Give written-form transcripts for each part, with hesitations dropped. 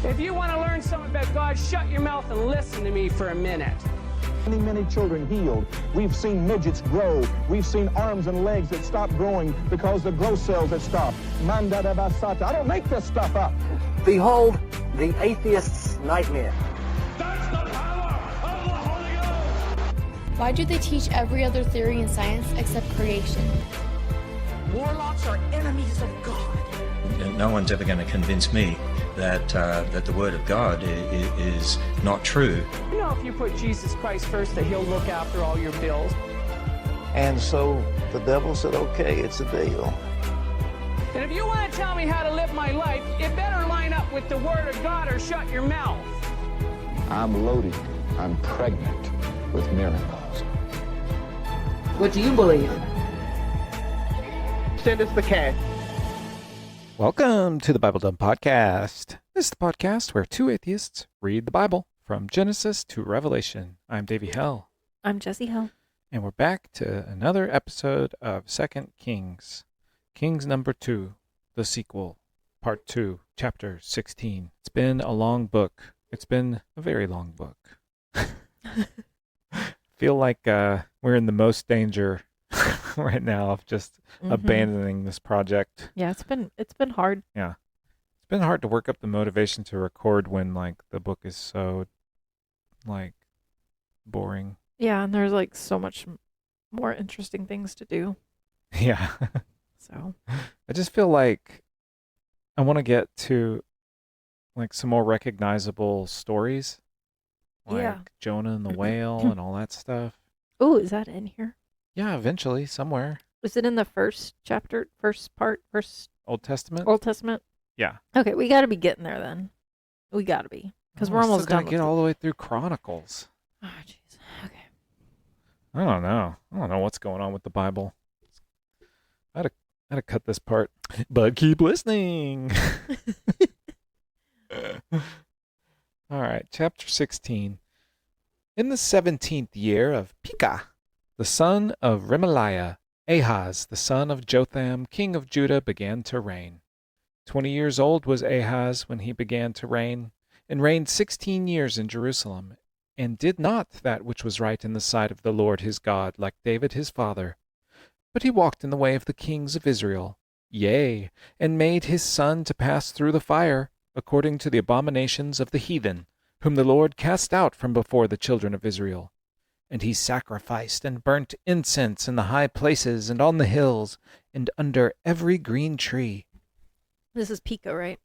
If you want to learn something about God, shut your mouth and listen to me for a minute. Many children healed. We've seen midgets grow. We've seen arms and legs that stop growing because the growth cells have stopped. Manda da basata. I don't make this stuff up. Behold, the atheist's nightmare. That's the power of the Holy Ghost! Why do they teach every other theory in science except creation? Warlocks are enemies of God. No one's ever going to convince me that the Word of God is not true. You know, if you put Jesus Christ first, that he'll look after all your bills. And so the devil said, okay, it's a deal. And if you want to tell me how to live my life, it better line up with the Word of God or shut your mouth. I'm loaded. I'm pregnant with miracles. What do you believe? Send us the cash. Welcome to the Bible Dumb Podcast. This is the podcast where two atheists read the Bible from Genesis to Revelation. I'm Davey Hell. I'm Jesse Hell. And we're back to another episode of 2 Kings. Kings number 2, the sequel, part 2, chapter 16. It's been a long book. It's been a very long book. Feel like we're in the most danger right now of just abandoning this project. Yeah, it's been hard. Yeah. It's been hard to work up the motivation to record when the book is so boring. Yeah, and there's so much more interesting things to do. Yeah. So I just feel like I want to get to some more recognizable stories. Yeah. Jonah and the whale and all that stuff. Oh, is that in here? Yeah, eventually, somewhere. Was it in the first chapter, first Old Testament? Old Testament? Yeah. Okay, we got to be getting there then. We got to be. Because we're almost done. Got to get all the way through Chronicles. Oh, jeez. Okay. I don't know. I don't know what's going on with the Bible. I had to cut this part. But keep listening. All right, chapter 16. In the 17th year of Pekah, the son of Remaliah, Ahaz, the son of Jotham, king of Judah, began to reign. 20 years old was Ahaz when he began to reign, and reigned 16 years in Jerusalem, and did not that which was right in the sight of the Lord his God, like David his father. But he walked in the way of the kings of Israel, yea, and made his son to pass through the fire, according to the abominations of the heathen, whom the Lord cast out from before the children of Israel. And he sacrificed and burnt incense in the high places and on the hills and under every green tree. This is Pekah, right?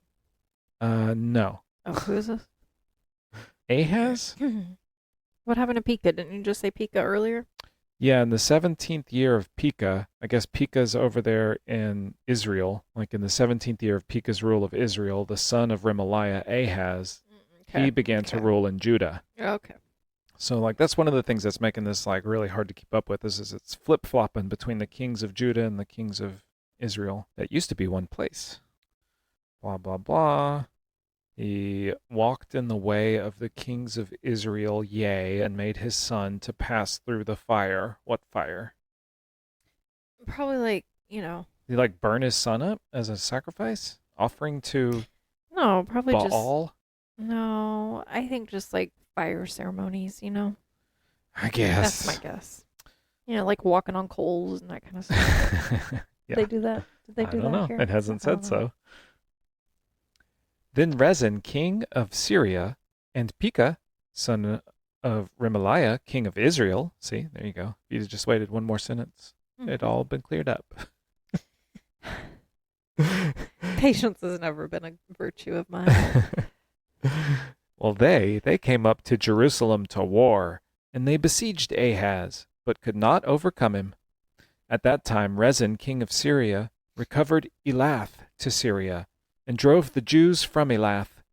No. Oh, who is this? Ahaz? What happened to Pekah? Didn't you just say Pekah earlier? Yeah, in the 17th year of Pekah, I guess Pekah's over there in Israel, in the 17th year of Pekah's rule of Israel, the son of Remaliah, Ahaz, he began to rule in Judah. Okay. So, that's one of the things that's making this, really hard to keep up with is it's flip-flopping between the kings of Judah and the kings of Israel that used to be one place. Blah, blah, blah. He walked in the way of the kings of Israel, yea, and made his son to pass through the fire. What fire? Probably Did he, burn his son up as a sacrifice? Offering to No, probably Baal? No, I think just fire ceremonies, I guess. That's my guess. Walking on coals and that kind of stuff. Yeah. They do that? Did they do that? I don't know. Here? It hasn't said so. Then Rezin, king of Syria, and Pekah, son of Remaliah, king of Israel. See, there you go. If you just waited one more sentence, it'd all been cleared up. Patience has never been a virtue of mine. Well, they came up to Jerusalem to war, and they besieged Ahaz, but could not overcome him. At that time Rezin, king of Syria, recovered Elath to Syria, and drove the Jews from Elath,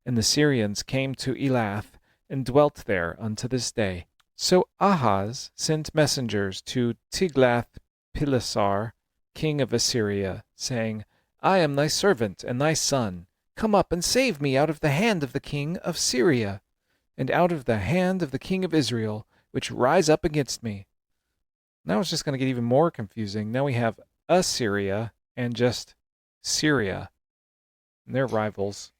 and the Syrians came to Elath, and dwelt there unto this day. So Ahaz sent messengers to Tiglath-Pileser, king of Assyria, saying, I am thy servant and thy son. Come up and save me out of the hand of the king of Syria, and out of the hand of the king of Israel, which rise up against me. Now it's just going to get even more confusing. Now we have Assyria and just Syria. And they're rivals.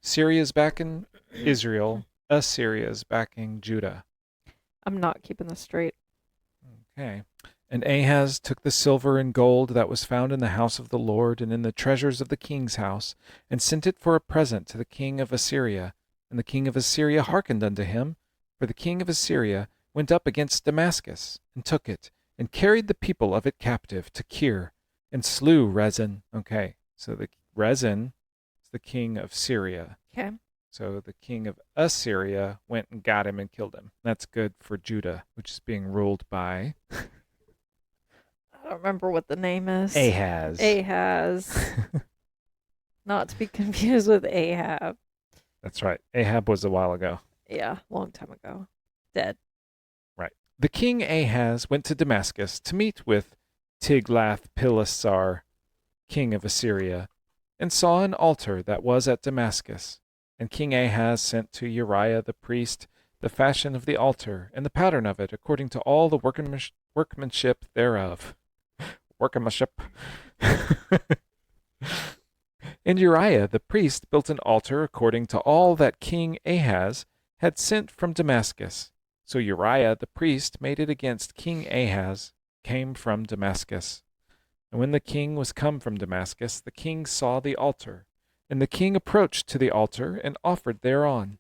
Syria's backing Israel. Assyria's backing Judah. I'm not keeping this straight. Okay. And Ahaz took the silver and gold that was found in the house of the Lord and in the treasures of the king's house, and sent it for a present to the king of Assyria. And the king of Assyria hearkened unto him, for the king of Assyria went up against Damascus, and took it, and carried the people of it captive to Kir, and slew Rezin. Okay, so the Rezin is the king of Syria. Okay. So the king of Assyria went and got him and killed him. That's good for Judah, which is being ruled by I don't remember what the name is. Ahaz. Ahaz. Not to be confused with Ahab. That's right. Ahab was a while ago. Yeah, long time ago. Dead. Right. The king Ahaz went to Damascus to meet with Tiglath-Pileser, king of Assyria, and saw an altar that was at Damascus. And King Ahaz sent to Uriah the priest the fashion of the altar and the pattern of it, according to all the workmanship thereof. Workmanship. And Uriah the priest built an altar according to all that King Ahaz had sent from Damascus. So Uriah the priest made it against King Ahaz, came from Damascus. And when the king was come from Damascus, the king saw the altar. And the king approached to the altar and offered thereon.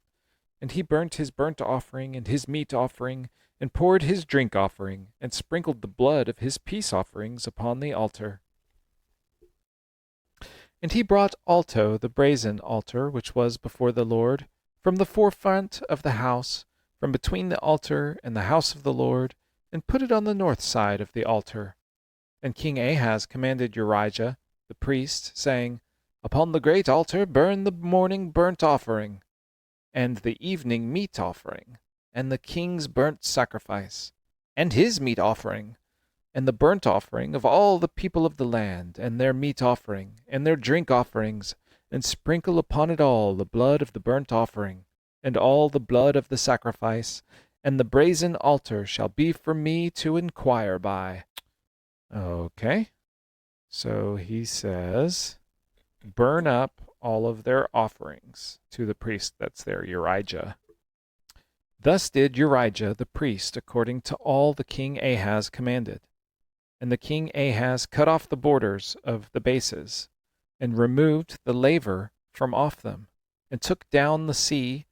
And he burnt his burnt offering and his meat offering, and poured his drink offering, and sprinkled the blood of his peace offerings upon the altar. And he brought also the brazen altar which was before the Lord, from the forefront of the house, from between the altar and the house of the Lord, and put it on the north side of the altar. And King Ahaz commanded Urijah the priest, saying, Upon the great altar burn the morning burnt offering, and the evening meat offering, and the king's burnt sacrifice, and his meat offering, and the burnt offering of all the people of the land, and their meat offering, and their drink offerings, and sprinkle upon it all the blood of the burnt offering, and all the blood of the sacrifice, and the brazen altar shall be for me to inquire by. Okay. So he says, burn up all of their offerings to the priest that's there, Urijah. Thus did Urijah the priest according to all the king Ahaz commanded. And the king Ahaz cut off the borders of the bases, and removed the laver from off them, and took down the sea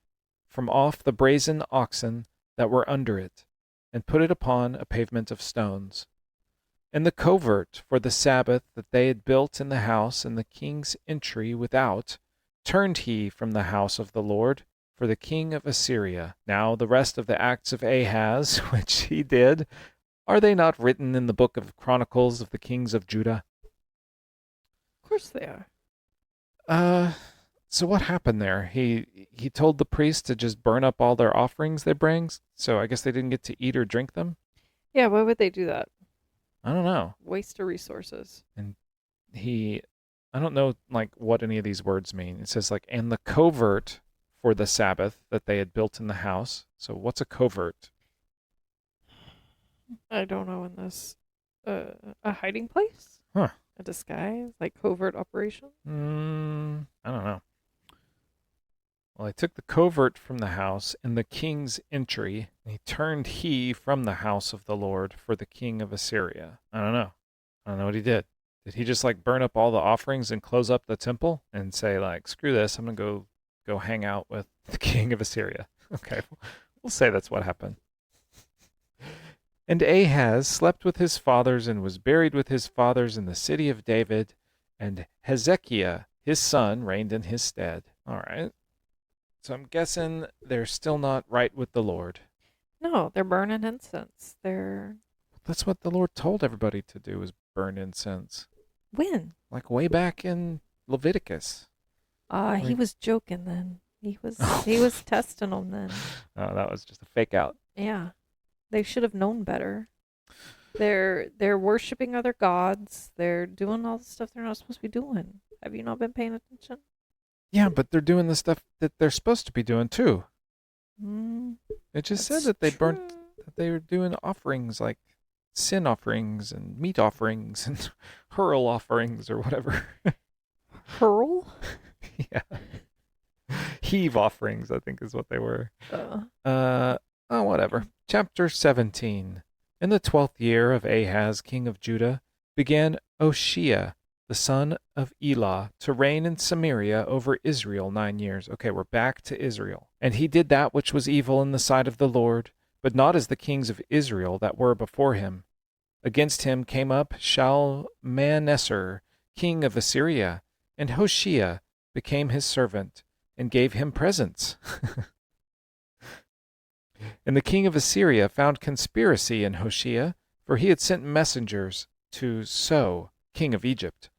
from off the brazen oxen that were under it, and put it upon a pavement of stones. And the covert for the Sabbath that they had built in the house and the king's entry without, turned he from the house of the Lord for the king of Assyria. Now the rest of the acts of Ahaz, which he did, are they not written in the book of Chronicles of the kings of Judah? Of course they are. So what happened there? He told the priests to just burn up all their offerings they bring, so I guess they didn't get to eat or drink them? Yeah, why would they do that? I don't know. Waste of resources. And I don't know like what any of these words mean. It says like, and the covert for the Sabbath that they had built in the house. So what's a covert? I don't know in this. A hiding place? Huh. A disguise? Like covert operation? I don't know. Well, I took the covert from the house in the king's entry, and he turned from the house of the Lord for the king of Assyria. I don't know. I don't know what he did. Did he just like burn up all the offerings and close up the temple and say like, screw this, I'm gonna go hang out with the king of Assyria? Okay, we'll say that's what happened. And Ahaz slept with his fathers and was buried with his fathers in the city of David, and Hezekiah his son reigned in his stead. All right. So I'm guessing they're still not right with the Lord. No, they're burning incense. That's what the Lord told everybody to do, is burn incense. When? Like way back in Leviticus. He was joking then. He was testing them then. Oh, that was just a fake out. Yeah. They should have known better. They're worshiping other gods. They're doing all the stuff they're not supposed to be doing. Have you not been paying attention? Yeah, but they're doing the stuff that they're supposed to be doing too. It just said that they were doing offerings like sin offerings and meat offerings and hurl offerings or whatever. Hurl? Yeah. Heave offerings, I think is what they were. Uh, Whatever. Chapter 17. In the 12th year of Ahaz, king of Judah, began Oshea, the son of Elah, to reign in Samaria over Israel 9 years. Okay, we're back to Israel. And he did that which was evil in the sight of the Lord, but not as the kings of Israel that were before him. Against him came up Shalmaneser, king of Assyria, and Hoshea became his servant, and gave him presents. And the king of Assyria found conspiracy in Hoshea, for he had sent messengers to So, king of Egypt,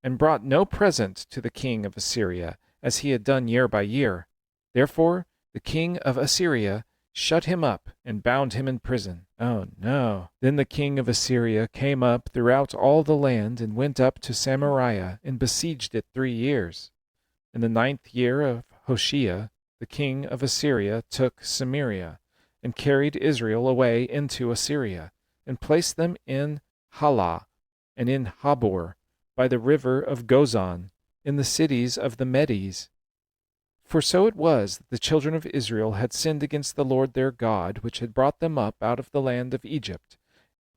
and brought no present to the king of Assyria, as he had done year by year. Therefore the king of Assyria shut him up and bound him in prison. Oh no. Then the king of Assyria came up throughout all the land, and went up to Samaria, and besieged it 3 years. In the 9th year of Hoshea, the king of Assyria took Samaria, and carried Israel away into Assyria, and placed them in Halah, and in Habor, by the river of Gozan, in the cities of the Medes. For so it was that the children of Israel had sinned against the Lord their God, which had brought them up out of the land of Egypt,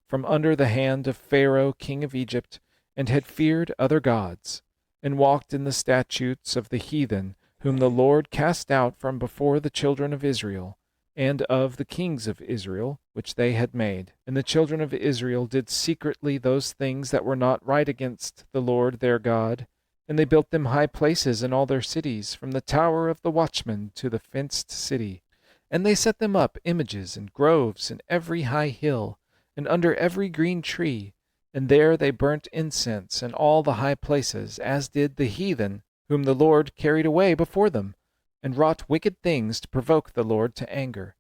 from under the hand of Pharaoh king of Egypt, and had feared other gods, and walked in the statutes of the heathen, whom the Lord cast out from before the children of Israel, and of the kings of Israel, which they had made. And the children of Israel did secretly those things that were not right against the Lord their God, and they built them high places in all their cities, from the tower of the watchman to the fenced city. And they set them up images and groves in every high hill, and under every green tree, and there they burnt incense in all the high places, as did the heathen, whom the Lord carried away before them, and wrought wicked things to provoke the Lord to anger.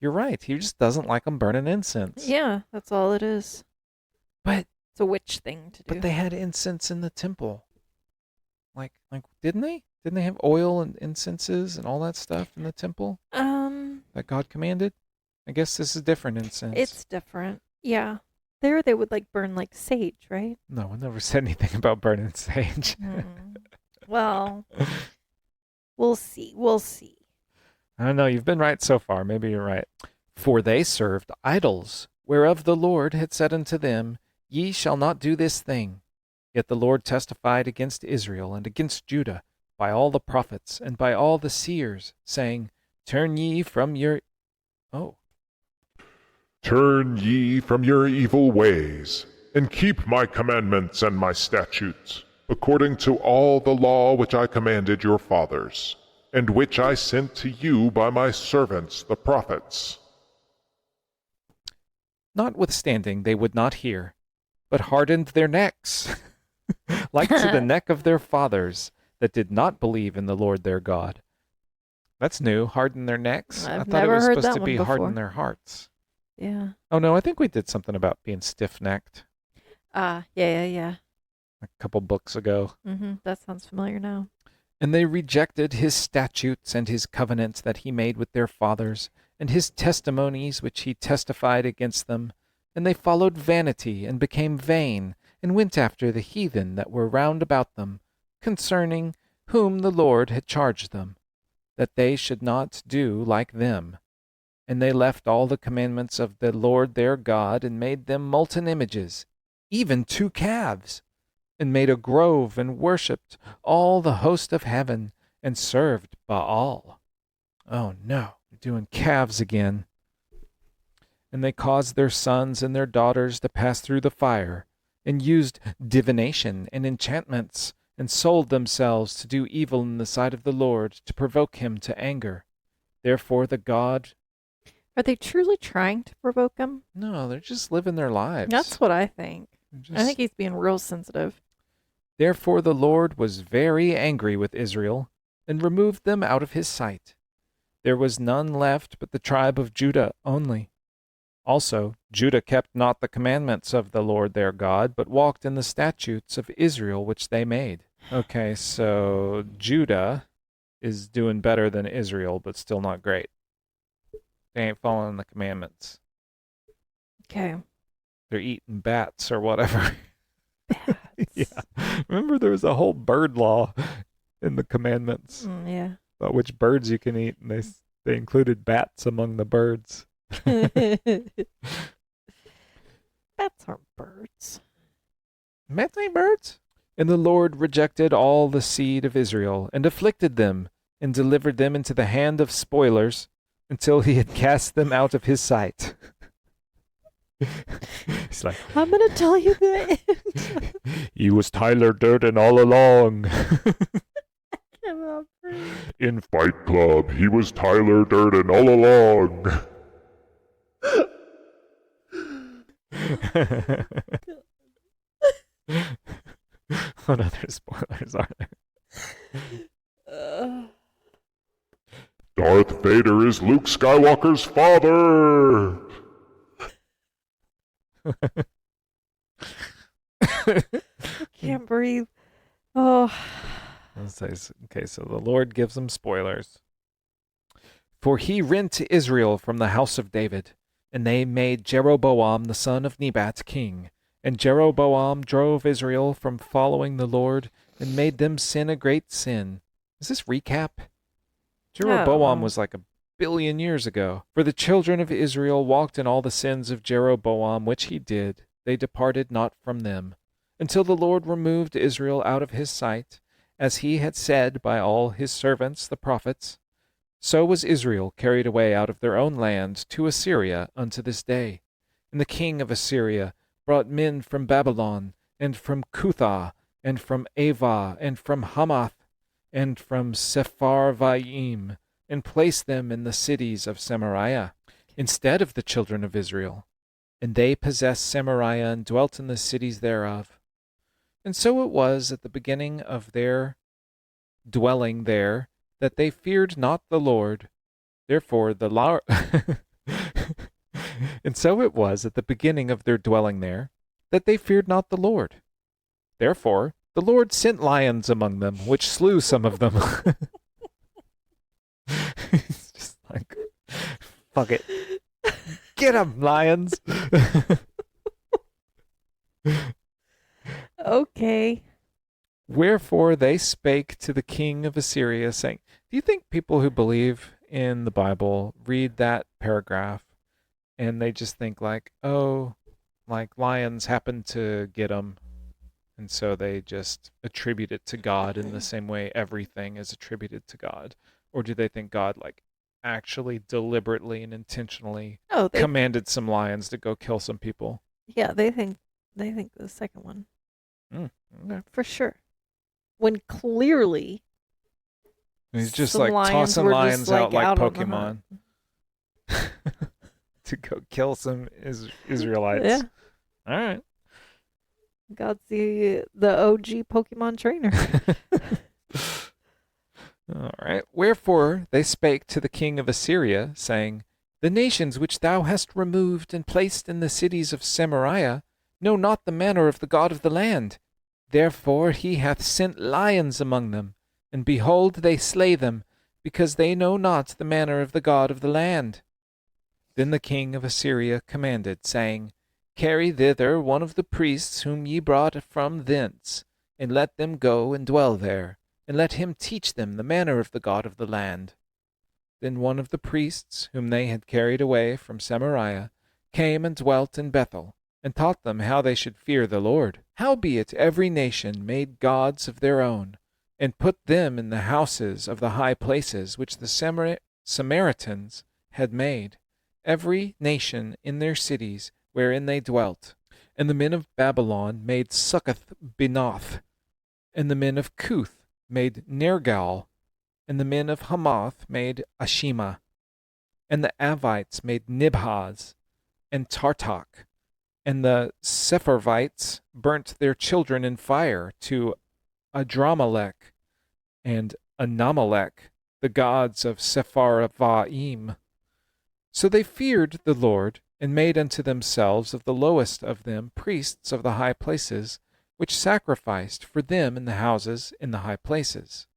You're right, he just doesn't like them burning incense. yeah, that's all it is. But It's a witch thing to do. they had incense in the temple. Like didn't they? Didn't they have oil and incenses and all that stuff in the temple that God commanded? I guess this is different incense. It's different. Yeah. There they would like burn like sage, right? No one ever said anything about burning sage. Well, we'll see. We'll see. I don't know. You've been right so far. Maybe you're right. For they served idols, whereof the Lord had said unto them, Ye shall not do this thing. Yet the Lord testified against Israel and against Judah by all the prophets and by all the seers, saying, Turn ye from your... Oh. Turn ye from your evil ways, and keep my commandments and my statutes, according to all the law which I commanded your fathers, and which I sent to you by my servants the prophets. Notwithstanding, they would not hear, but hardened their necks, like to the neck of their fathers, that did not believe in the Lord their God. That's new, harden their necks. I've I thought never it was heard supposed that to one be harden before. their hearts. Yeah. Oh no, I think we did something about being stiff-necked Yeah. a couple books ago. That sounds familiar now. And they rejected his statutes and his covenants that he made with their fathers, and his testimonies which he testified against them. And they followed vanity, and became vain, and went after the heathen that were round about them, concerning whom the Lord had charged them, that they should not do like them. And they left all the commandments of the Lord their God, and made them molten images, even 2 calves, and made a grove, and worshipped all the host of heaven, and served Baal. Oh no, they're doing calves again. And they caused their sons and their daughters to pass through the fire, and used divination and enchantments, and sold themselves to do evil in the sight of the Lord, to provoke him to anger. Therefore the God... Are they truly trying to provoke him? No, they're just living their lives. That's what I think. Just... I think he's being real sensitive. Therefore the Lord was very angry with Israel, and removed them out of his sight. There was none left but the tribe of Judah only. Also Judah kept not the commandments of the Lord their God, but walked in the statutes of Israel which they made. Okay, so Judah is doing better than Israel, but still not great. They ain't following the commandments. Okay. They're eating bats or whatever. Bats. Yeah. Remember there was a whole bird law in the commandments. Yeah. about which birds you can eat, and they included bats among the birds. Bats aren't birds. Bats ain't birds. And the Lord rejected all the seed of Israel, and afflicted them, and delivered them into the hand of spoilers, until he had cast them out of his sight. He's like, I'm going to tell you the end. He was Tyler Durden all along. In Fight Club, he was Tyler Durden all along. What other spoilers are there? Darth Vader is Luke Skywalker's father. I can't breathe. Oh. Okay, so the Lord gives them spoilers. For he rent Israel from the house of David, and they made Jeroboam the son of Nebat king. And Jeroboam drove Israel from following the Lord, and made them sin a great sin. Is this recap? Jeroboam was like 1 billion years ago. For the children of Israel walked in all the sins of Jeroboam which he did. They departed not from them, until the Lord removed Israel out of his sight, as he had said by all his servants the prophets. So was Israel carried away out of their own land to Assyria unto this day. And the king of Assyria brought men from Babylon, and from Cuthah, and from Ava, and from Hamath, and from Sepharvaim, and placed them in the cities of Samaria, instead of the children of Israel. And they possessed Samaria, and dwelt in the cities thereof. And so it was at the beginning of their dwelling there, that they feared not the Lord. Therefore the Lord And so it was at the beginning of their dwelling there, that they feared not the Lord. Therefore the Lord sent lions among them, which slew some of them. It's just like, fuck it. Get 'em, lions! Okay. Wherefore they spake to the king of Assyria, saying, do you think people who believe in the Bible read that paragraph and they just think like, oh, like lions happened to get them, and so they just attribute it to God in the same way everything is attributed to God? Or do they think God like actually deliberately and intentionally commanded some lions to go kill some people? Yeah, they think the second one. Okay. For sure. When clearly he's just some like lions tossing were lions just, like, out like out on the Pokemon to go kill some Israelites. Yeah. All right. God's the OG Pokemon trainer. All right. Wherefore they spake to the king of Assyria, saying, the nations which thou hast removed and placed in the cities of Samaria know not the manner of the God of the land. Therefore he hath sent lions among them, and behold, they slay them, because they know not the manner of the God of the land. Then the king of Assyria commanded, saying, carry thither one of the priests whom ye brought from thence, and let them go and dwell there, and let him teach them the manner of the God of the land. Then one of the priests, whom they had carried away from Samaria, came and dwelt in Bethel, and taught them how they should fear the Lord. Howbeit every nation made gods of their own, and put them in the houses of the high places which the Samaritans had made, every nation in their cities wherein they dwelt. And the men of Babylon made Succoth-Benoth, and the men of Cuth made Nergal, and the men of Hamath made Ashima, and the Avites made Nibhaz, and Tartak, and the Sepharvites burnt their children in fire to Adramelech and Anamelech, the gods of Sepharvaim. So they feared the Lord, and made unto themselves of the lowest of them priests of the high places, which sacrificed for them in the houses in the high places.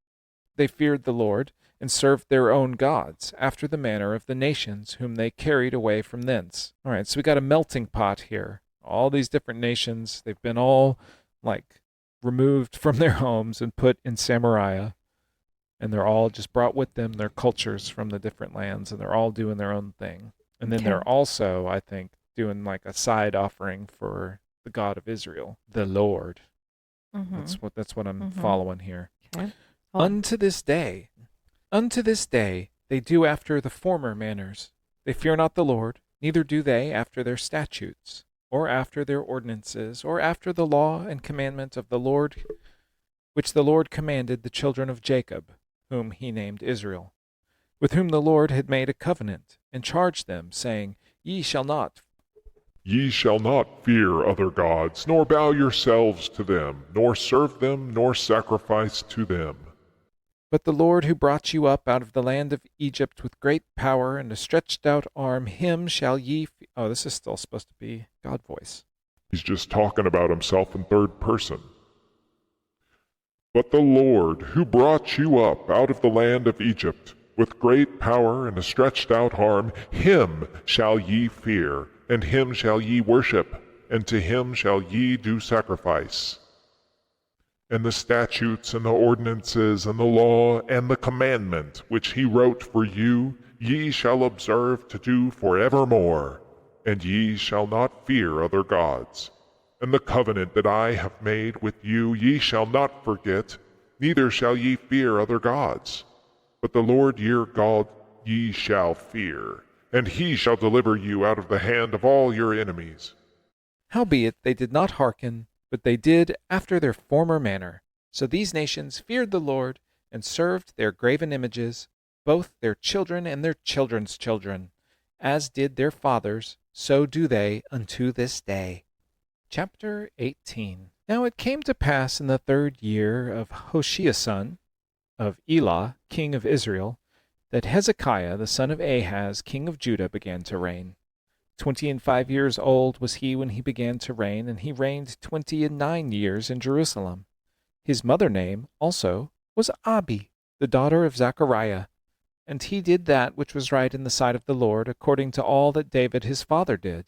They feared the Lord, and served their own gods, after the manner of the nations whom they carried away from thence. All right, so we got a melting pot here. All these different nations, they've been all, like, removed from their homes and put in Samaria. And they're all just brought with them their cultures from the different lands, and they're all doing their own thing. And then they're also, I think, doing like a side offering for the God of Israel, the Lord. That's what I'm following here. Okay. Unto this day, they do after the former manners. They fear not the Lord, neither do they after their statutes, or after their ordinances, or after the law and commandment of the Lord, which the Lord commanded the children of Jacob, whom he named Israel, with whom the Lord had made a covenant, and charged them, saying, Ye shall not fear other gods, nor bow yourselves to them, nor serve them, nor sacrifice to them. But the Lord who brought you up out of the land of Egypt with great power and a stretched out arm, him shall ye Oh, this is still supposed to be God voice. He's just talking about himself in third person. But the Lord who brought you up out of the land of Egypt with great power and a stretched out arm, him shall ye fear, and him shall ye worship, and to him shall ye do sacrifice. And the statutes and the ordinances and the law and the commandment which he wrote for you, ye shall observe to do forevermore, and ye shall not fear other gods. And the covenant that I have made with you ye shall not forget, neither shall ye fear other gods. But the Lord your God ye shall fear, and he shall deliver you out of the hand of all your enemies. Howbeit they did not hearken, but they did after their former manner. So these nations feared the Lord, and served their graven images, both their children and their children's children. As did their fathers, so do they unto this day. Chapter 18. Now it came to pass in the 3rd year of Hoshea son of Elah, king of Israel, that Hezekiah the son of Ahaz, king of Judah, began to reign. 25 years old was he when he began to reign, and he reigned 29 years in Jerusalem. His mother name also was Abi, the daughter of Zechariah. And he did that which was right in the sight of the Lord, according to all that David his father did.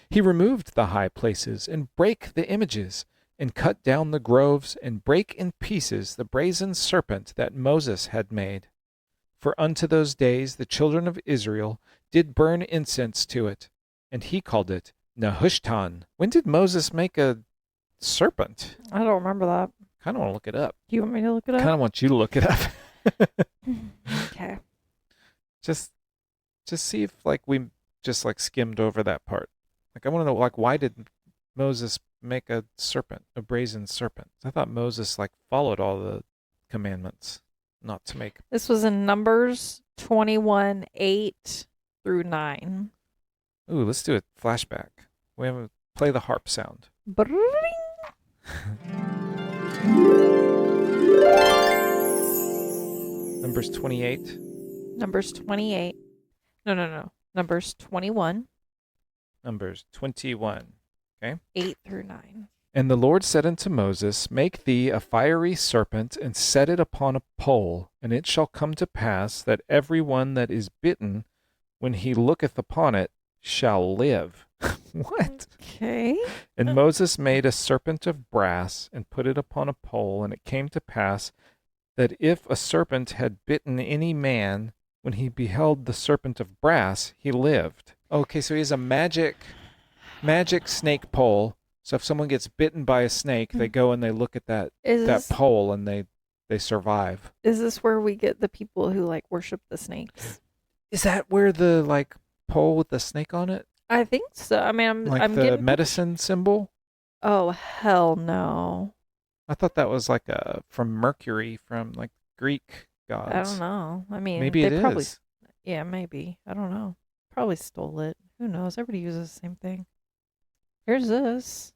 He removed the high places, and brake the images, and cut down the groves, and brake in pieces the brazen serpent that Moses had made. For unto those days the children of Israel did burn incense to it, and he called it Nehushtan. When did Moses make a serpent? I don't remember that. Kind of want to look it up. Do you want me to look it up? Kind of want you to look it up. Okay. Just see if we just skimmed over that part. I want to know why did Moses make a serpent, a brazen serpent? I thought Moses followed all the commandments not to make. This was in Numbers 21:8 through 9. Ooh, let's do a flashback. We have to play the harp sound. Numbers 28. Numbers 28. No. Numbers 21. Numbers 21. Okay. 8 through 9. And the Lord said unto Moses, Make thee a fiery serpent, and set it upon a pole, and it shall come to pass that every one that is bitten, when he looketh upon it, shall live. What? Okay. And Moses made a serpent of brass, and put it upon a pole, and it came to pass that if a serpent had bitten any man, when he beheld the serpent of brass, he lived. Okay, so he has a magic snake pole. So if someone gets bitten by a snake, they go and they look at that pole, and they survive. Is this where we get the people who worship the snakes? Is that where the pole with the snake on it? I think so. I mean, I'm the getting medicine symbol. Oh hell no! I thought that was from Mercury, from Greek gods. I don't know. I mean, maybe it is. Yeah, maybe. I don't know. Probably stole it. Who knows? Everybody uses the same thing. Here's this.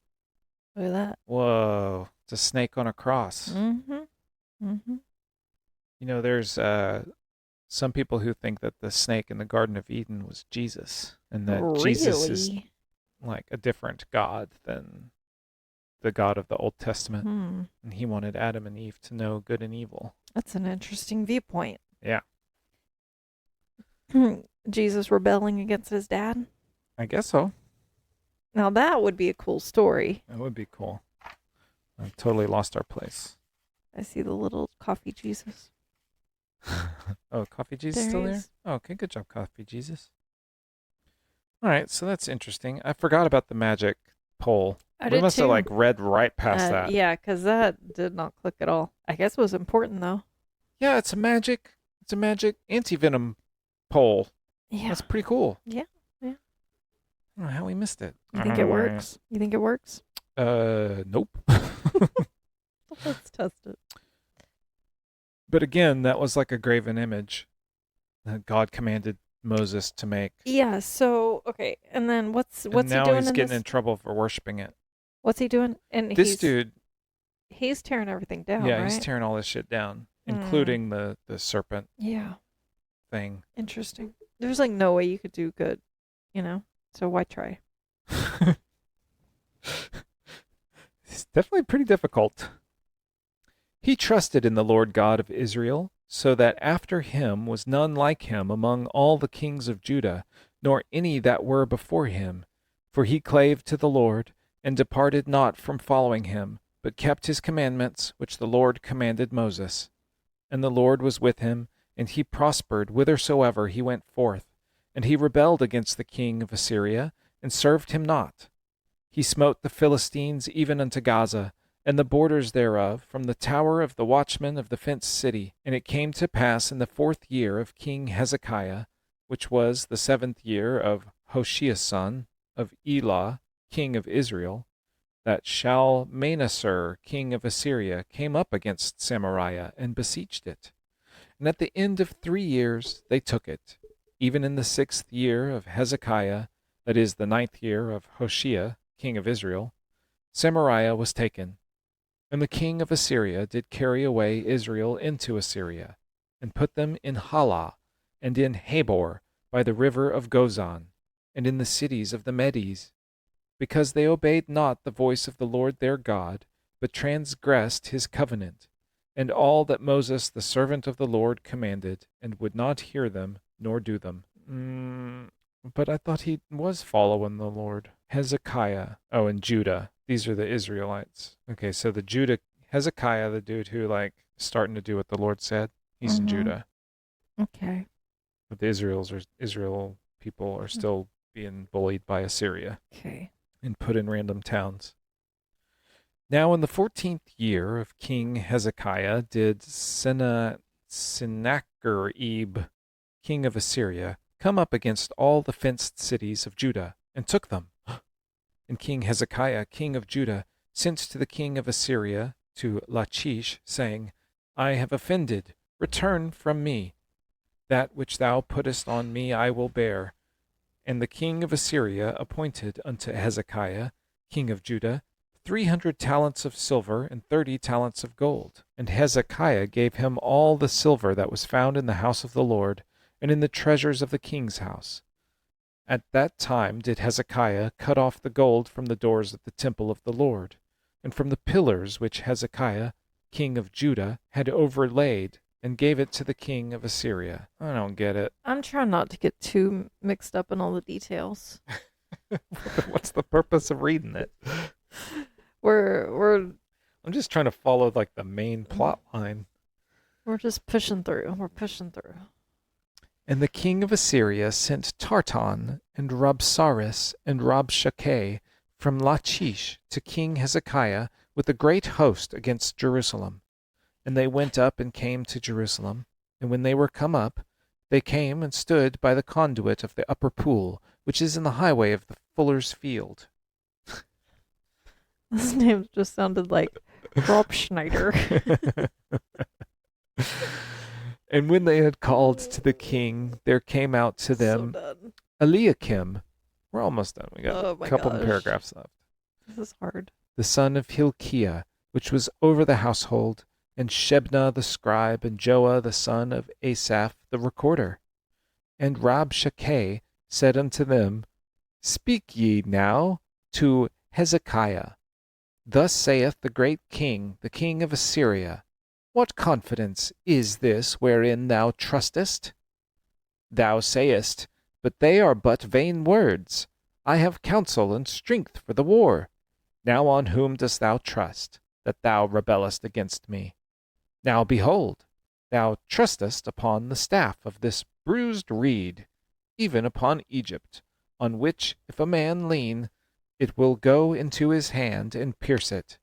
Look at that. Whoa! It's a snake on a cross. Mm-hmm. There's some people who think that the snake in the Garden of Eden was Jesus, and that Jesus is a different God than the God of the Old Testament, and he wanted Adam and Eve to know good and evil. That's an interesting viewpoint. Yeah. Jesus rebelling against his dad? I guess so. Now that would be a cool story. That would be cool. I've totally lost our place. I see the little coffee Jesus. Oh, Coffee Jesus There still he there? is. Oh, okay, good job, Coffee Jesus. All right, so that's interesting. I forgot about the magic pole. I We did must have too. like read right past that. Yeah, because that did not click at all. I guess it was important though. Yeah, it's a magic anti-venom pole. Yeah. That's pretty cool. Yeah. Yeah. I don't know how we missed it. You think it works? You think it works? Nope. Let's test it. But again, that was like a graven image that God commanded Moses to make. Yeah. So okay, and then what's And he now doing? he's in getting this? in trouble for worshiping it. What's he doing? And This dude, he's tearing everything down. yeah, right? he's tearing all this shit down, including the serpent Yeah. thing. Interesting. There's like no way you could do good, you know. So why try? It's definitely pretty difficult. He trusted in the Lord God of Israel, so that after him was none like him among all the kings of Judah, nor any that were before him. For he clave to the Lord, and departed not from following him, but kept his commandments which the Lord commanded Moses. And the Lord was with him, and he prospered whithersoever he went forth. And he rebelled against the king of Assyria, and served him not. He smote the Philistines even unto Gaza, and the borders thereof, from the tower of the watchman of the fenced city. And it came to pass in the 4th year of King Hezekiah, which was the 7th year of Hoshea's son, of Elah, king of Israel, that Shalmaneser, king of Assyria, came up against Samaria, and besieged it. And at the end of 3 years they took it. Even in the 6th year of Hezekiah, that is the 9th year of Hoshea, king of Israel, Samaria was taken. And the king of Assyria did carry away Israel into Assyria, and put them in Halah, and in Habor, by the river of Gozan, and in the cities of the Medes, because they obeyed not the voice of the Lord their God, but transgressed his covenant, and all that Moses the servant of the Lord commanded, and would not hear them, nor do them. But I thought he was following the Lord. Hezekiah. Oh, and Judah. These are the Israelites. Okay, so the Judah, Hezekiah, the dude who starting to do what the Lord said, he's in Judah. Okay. But the Israel people are still being bullied by Assyria. Okay. And put in random towns. Now in the 14th year of King Hezekiah did Sennacherib, king of Assyria, come up against all the fenced cities of Judah, and took them. And King Hezekiah, king of Judah, sent to the king of Assyria, to Lachish, saying, I have offended, return from me. That which thou puttest on me I will bear. And the king of Assyria appointed unto Hezekiah, king of Judah, 300 talents of silver and 30 talents of gold. And Hezekiah gave him all the silver that was found in the house of the Lord, and in the treasures of the king's house. At that time did Hezekiah cut off the gold from the doors of the temple of the Lord, and from the pillars which Hezekiah, king of Judah, had overlaid, and gave it to the king of Assyria. I don't get it. I'm trying not to get too mixed up in all the details. What's the purpose of reading it? We're I'm just trying to follow the main plot line. we're just pushing through. We're pushing through. And the king of Assyria sent Tartan and Rabsaris and Rabshakeh from Lachish to King Hezekiah with a great host against Jerusalem. And they went up and came to Jerusalem. And when they were come up, they came and stood by the conduit of the upper pool, which is in the highway of the fuller's field. This name just sounded like Rob Schneider. And when they had called to the king, there came out to them Eliakim. We're almost done. We got a couple of paragraphs left. This is hard. The son of Hilkiah, which was over the household, and Shebna the scribe, and Joah the son of Asaph the recorder. And Rabshakeh said unto them, Speak ye now to Hezekiah. Thus saith the great king, the king of Assyria, What confidence is this wherein thou trustest? Thou sayest, But they are but vain words. I have counsel and strength for the war. Now on whom dost thou trust, that thou rebellest against me? Now behold, thou trustest upon the staff of this bruised reed, even upon Egypt, on which if a man lean, it will go into his hand and pierce it.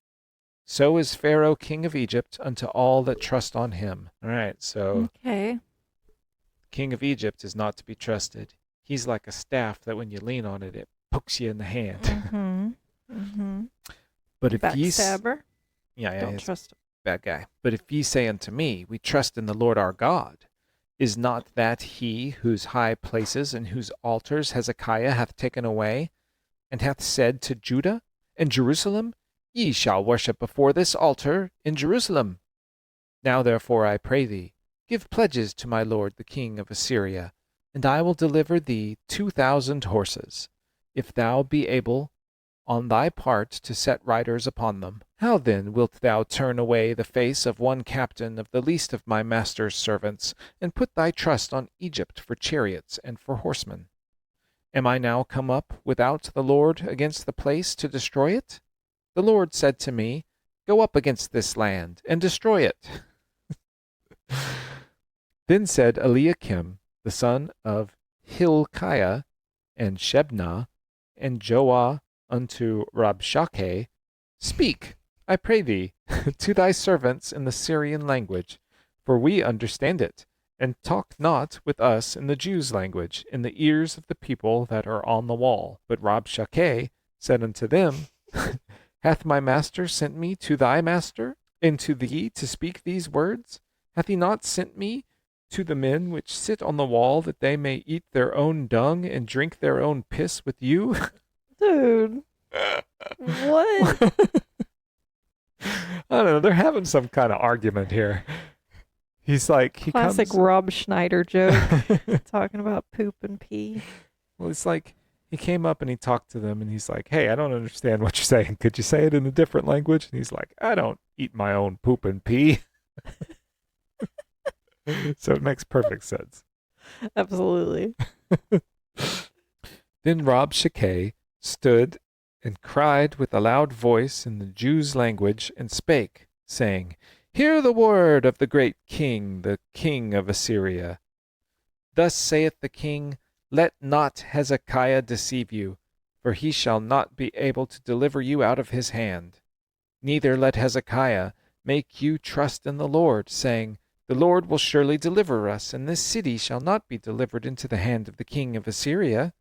So is Pharaoh king of Egypt unto all that trust on him. All right, so Okay. king of Egypt is not to be trusted. He's like a staff that when you lean on it, it pokes you in the hand. Mm-hmm. Mm-hmm. But if ye Backstabber. yeah, Don't trust him. bad guy. But if ye say unto me, we trust in the Lord our God, is not that he whose high places and whose altars Hezekiah hath taken away, and hath said to Judah and Jerusalem, Ye shall worship before this altar in Jerusalem? Now therefore I pray thee, give pledges to my lord the king of Assyria, and I will deliver thee 2,000 horses, if thou be able on thy part to set riders upon them. How then wilt thou turn away the face of one captain of the least of my master's servants, and put thy trust on Egypt for chariots and for horsemen? Am I now come up without the Lord against the place to destroy it? The Lord said to me, Go up against this land, and destroy it. Then said Eliakim, the son of Hilkiah, and Shebna, and Joah unto Rabshakeh, Speak, I pray thee, to thy servants in the Syrian language, for we understand it, and talk not with us in the Jews' language, in the ears of the people that are on the wall. But Rabshakeh said unto them, Hath my master sent me to thy master, and to thee to speak these words? Hath he not sent me to the men which sit on the wall, that they may eat their own dung and drink their own piss with you? Dude. What? I don't know. They're having some kind of argument here. He's like, Classic Rob Schneider joke, talking about poop and pee. Well, it's like he came up and he talked to them, and he's like, hey, I don't understand what you're saying. Could you say it in a different language? And he's like, I don't eat my own poop and pee. So it makes perfect sense. Absolutely. Then Rabshakeh stood and cried with a loud voice in the Jews' language, and spake, saying, Hear the word of the great king, the king of Assyria. Thus saith the king, Let not Hezekiah deceive you, for he shall not be able to deliver you out of his hand. Neither let Hezekiah make you trust in the Lord, saying, The Lord will surely deliver us, and this city shall not be delivered into the hand of the king of Assyria.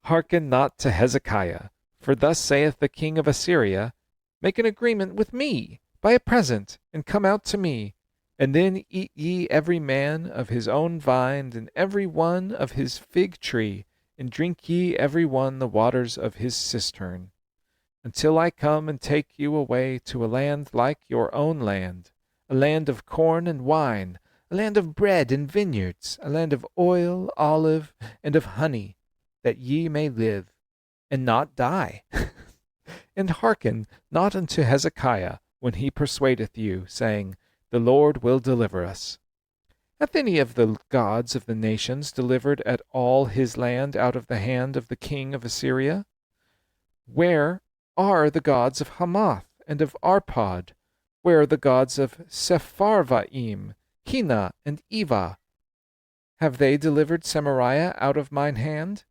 Hearken not to Hezekiah, for thus saith the king of Assyria, Make an agreement with me by a present, and come out to me, and then eat ye every man of his own vine, and every one of his fig tree, and drink ye every one the waters of his cistern, until I come and take you away to a land like your own land, a land of corn and wine, a land of bread and vineyards, a land of oil, olive, and of honey, that ye may live, and not die. And hearken not unto Hezekiah when he persuadeth you, saying, The Lord will deliver us. Hath any of the gods of the nations delivered at all his land out of the hand of the king of Assyria? Where are the gods of Hamath and of Arpad? Where are the gods of Sepharvaim, Hena, and Eva? Have they delivered Samaria out of mine hand?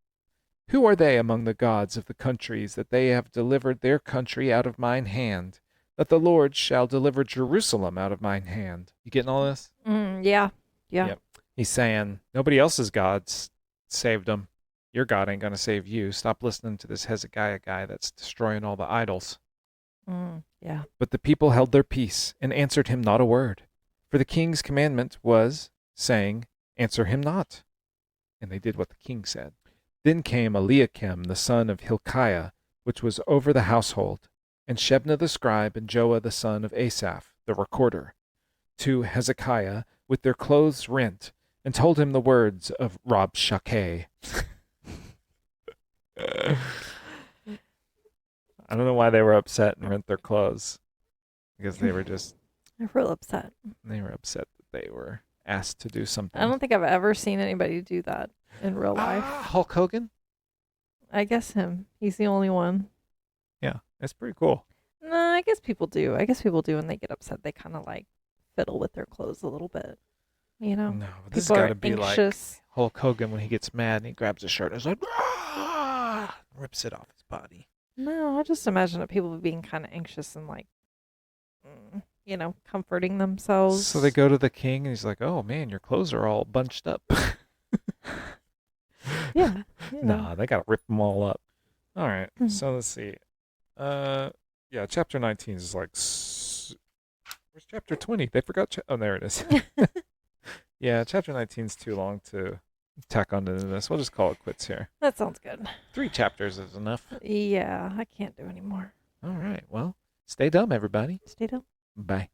Who are they among the gods of the countries, that they have delivered their country out of mine hand, that the Lord shall deliver Jerusalem out of mine hand? You getting all this? Yeah. Yep. He's saying, nobody else's gods saved them. Your God ain't going to save you. Stop listening to this Hezekiah guy that's destroying all the idols. Yeah. But the people held their peace, and answered him not a word. For the king's commandment was, saying, Answer him not. And they did what the king said. Then came Eliakim the son of Hilkiah, which was over the household, and Shebna the scribe, and Joah the son of Asaph, the recorder, to Hezekiah with their clothes rent, and told him the words of Rabshakeh. I don't know why they were upset and rent their clothes. Because they were just... They're real upset. They were upset that they were asked to do something. I don't think I've ever seen anybody do that in real life. Hulk Hogan? I guess him. He's the only one. Yeah, that's pretty cool. No, I guess people do. I guess people do when they get upset. They kind of like fiddle with their clothes a little bit. You know? No, but this has People got are to be anxious. like Hulk Hogan when he gets mad and he grabs his shirt and is like, rips it off his body. No, I just imagine that people being kind of anxious and like, comforting themselves. So they go to the king and he's like, oh man, your clothes are all bunched up. Yeah. Nah, they got to rip them all up. All right, Hmm. so let's see. Yeah, chapter 19 is like, where's chapter 20? They forgot. Oh, there it is. Yeah, chapter 19 is too long to tack onto this. We'll just call it quits here. That sounds good. 3 chapters is enough. Yeah, I can't do anymore. All right, well, stay dumb, everybody. Stay dumb. Bye.